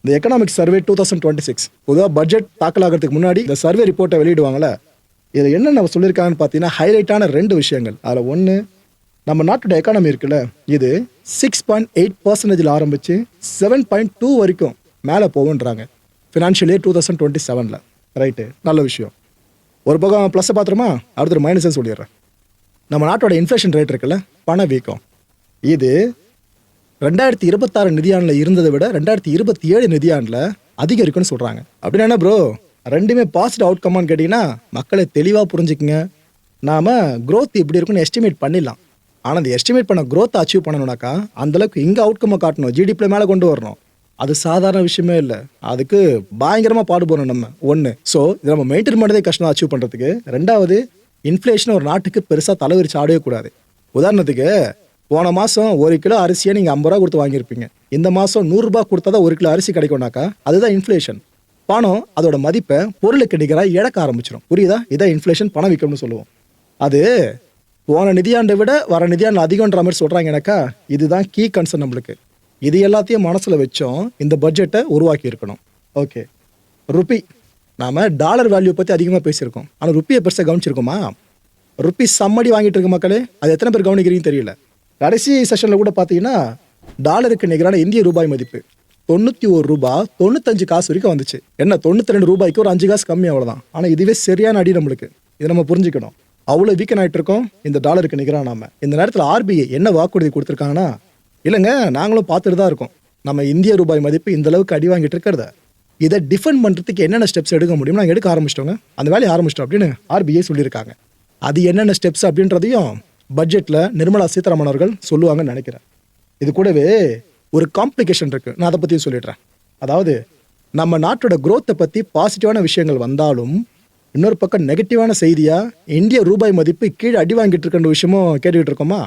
இந்த economic survey 2026 பொதுவாக budget தாக்கல் ஆகிறதுக்கு முன்னாடி இந்த சர்வே ரிப்போர்ட்டை வெளியிடுவாங்கல்ல. இதில் என்னென்ன சொல்லியிருக்காங்கன்னு பார்த்தீங்கன்னா ஹைலைட்டான 2 விஷயங்கள். அதில் ஒன்று, நம்ம நாட்டோட எக்கானமி இருக்குல்ல, இது 6.8% ஆரம்பித்து 7.2 வரைக்கும் மேலே போகுன்றாங்க ஃபினான்ஷியல் இயர் 2027. ரைட்டு, நல்ல விஷயம். ஒரு பக்கம் ப்ளஸ்ஸை பார்த்துருமா, அடுத்த மைனஸை சொல்லிடுறேன். நம்ம நாட்டோட இன்ஃப்ளேஷன் ரேட் இருக்குல்ல, பணவீக்கம், இது 2026 நிதியாண்டில் இருந்ததை விட 2027 நிதியாண்டில் அதிகரிக்குன்னு சொல்கிறாங்க. அப்படின்னா என்ன ப்ரோ, ரெண்டுமே பாசிட்டிவ் அவுட்கம்மான்னு கேட்டிங்கன்னா மக்களை தெளிவாக புரிஞ்சுக்குங்க. நாம் க்ரோத் இப்படி இருக்குன்னு எஸ்டிமேட் பண்ணிடலாம். ஆனால் அந்த எஸ்டிமேட் பண்ண க்ரோத்தை அச்சீவ் பண்ணணும்னாக்கா அந்தளவுக்கு இங்கே அவுட்கம்மை காட்டணும், ஜிடிபியில் மேலே கொண்டு வரணும். அது சாதாரண விஷயமே இல்லை, அதுக்கு பயங்கரமாக பாடுபோறோம் நம்ம. ஒன்று, ஸோ இதை நம்ம மெயின்டைன் பண்ணதே கஷ்டம் அச்சீவ் பண்ணுறதுக்கு. ரெண்டாவது, இன்ஃப்ளேஷன் ஒரு நாட்டுக்கு பெருசாக தலைவிரிச்சு ஆடவே கூடாது. உதாரணத்துக்கு, போன மாதம் 1 கிலோ அரிசியை நீங்கள் 50 ரூபா கொடுத்து வாங்கியிருப்பீங்க. இந்த மாதம் 100 ரூபா கொடுத்தா தான் 1 கிலோ அரிசி கிடைக்கும்னாக்கா அதுதான் இன்ஃப்ளேஷன். பணம் அதோட மதிப்பை பொருளுக்கு நிகராக இழக்க ஆரம்பிச்சிடும். புரியுதா? இதான் இன்ஃப்ளேஷன், பணவீக்கம்னு சொல்லுவோம். அது போன நிதியாண்டை விட வர நிதியாண்டில் அதிகன்ற மாதிரி சொல்கிறாங்கனாக்கா இதுதான் கீ கன்சர்ன் நம்மளுக்கு. இது எல்லாத்தையும் மனசில் வச்சோம் இந்த பட்ஜெட்டை உருவாக்கி இருக்கணும். ஓகே, ருப்பி, நாம் டாலர் வேல்யூ பற்றி அதிகமாக பேசியிருக்கோம், ஆனால் ருப்பியை பெருசாக கவனிச்சிருக்கோமா? ருப்பி சம்மடி வாங்கிட்டு இருக்க மக்களே, அது எத்தனை பேர் கவனிக்கிறீங்கன்னு தெரியல. கடைசி செஷனில் கூட பார்த்தீங்கன்னா டாலருக்கு நிகரான இந்திய ரூபாய் மதிப்பு 91 ரூபா 95 காசு வரைக்கும் வந்துச்சு. என்ன, 92 ரூபாய்க்கு ஒரு 5 காசு கம்மி, அவ்வளோதான். ஆனால் இதுவே சரியான அடி நம்மளுக்கு. இதை நம்ம புரிஞ்சுக்கணும். அவ்வளோ வீக்கன் ஆகிட்டு இருக்கோம் இந்த டாலருக்கு நிகராக. நாம இந்த நேரத்தில் ஆர்பிஐ என்ன வாக்குறுதி கொடுத்துருக்காங்கன்னா, இல்லைங்க நாங்களும் பார்த்துட்டு தான் இருக்கோம், நம்ம இந்திய ரூபாய் மதிப்பு இந்த அளவுக்கு அடி வாங்கிட்டு இருக்கிறத, இதை டிஃபெண்ட் பண்ணுறதுக்கு என்னென்ன ஸ்டெப்ஸ் எடுக்க முடியும் நாங்கள் எடுக்க ஆரம்பிச்சிட்டோங்க, அந்த வேலையை ஆரம்பிச்சிட்டோம் அப்படின்னு ஆர்பிஐ சொல்லியிருக்காங்க. அது என்னென்ன ஸ்டெப்ஸ் அப்படின்றதையும் பட்ஜெட்டில் நிர்மலா சீதாராமன் அவர்கள் சொல்லுவாங்கன்னு நினைக்கிறேன். இது கூடவே ஒரு காம்ப்ளிகேஷன் இருக்குது, நான் அதை பற்றியும் சொல்லிடுறேன். அதாவது நம்ம நாட்டோட க்ரோத்தை பற்றி பாசிட்டிவான விஷயங்கள் வந்தாலும் இன்னொரு பக்கம் நெகட்டிவான செய்தியாக இந்திய ரூபாய் மதிப்பு கீழே அடி வாங்கிட்டு இருக்கின்ற விஷயமும் கேட்டுக்கிட்டு இருக்கோமா.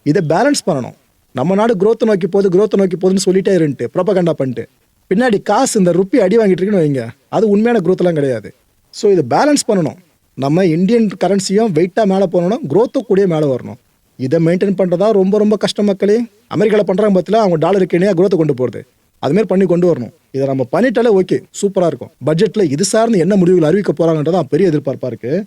இதை பேலன்ஸ் பண்ணணும். நம்ம நாடு க்ரோத்தை நோக்கி போகுதுன்னு சொல்லிட்டே இருந்துட்டு ப்ரோபகண்டா பண்ணிட்டு பின்னாடி காசு இந்த ருப்பி அடி வாங்கிட்டு இருக்குன்னு வைங்க, அது உண்மையான க்ரோத்தெல்லாம் கிடையாது. ஸோ இதை பேலன்ஸ் பண்ணணும். நம்ம இந்தியன் கரன்சியும் வெயிட்டாக மேலே போகணும், க்ரோத்தும் கூடயே மேலே வரணும். இதை மெயின்டைன் பண்ணுறதா ரொம்ப ரொம்ப கஷ்டம் மக்களே. அமெரிக்காவில் பண்ணுறாங்க பார்த்தீங்களா, அவங்க டாலருக்கு இணையாக க்ரோத்தை கொண்டு போகிறது, அதுமாரி பண்ணி கொண்டு வரணும். இதை நம்ம பண்ணிட்டாலே ஓகே, சூப்பராக இருக்கும். பட்ஜெட்டில் இது சார்ந்து என்ன முடிவுகள் அறிவிக்க போகிறாங்கன்றதான் பெரிய எதிர்பார்ப்பாக இருக்குது.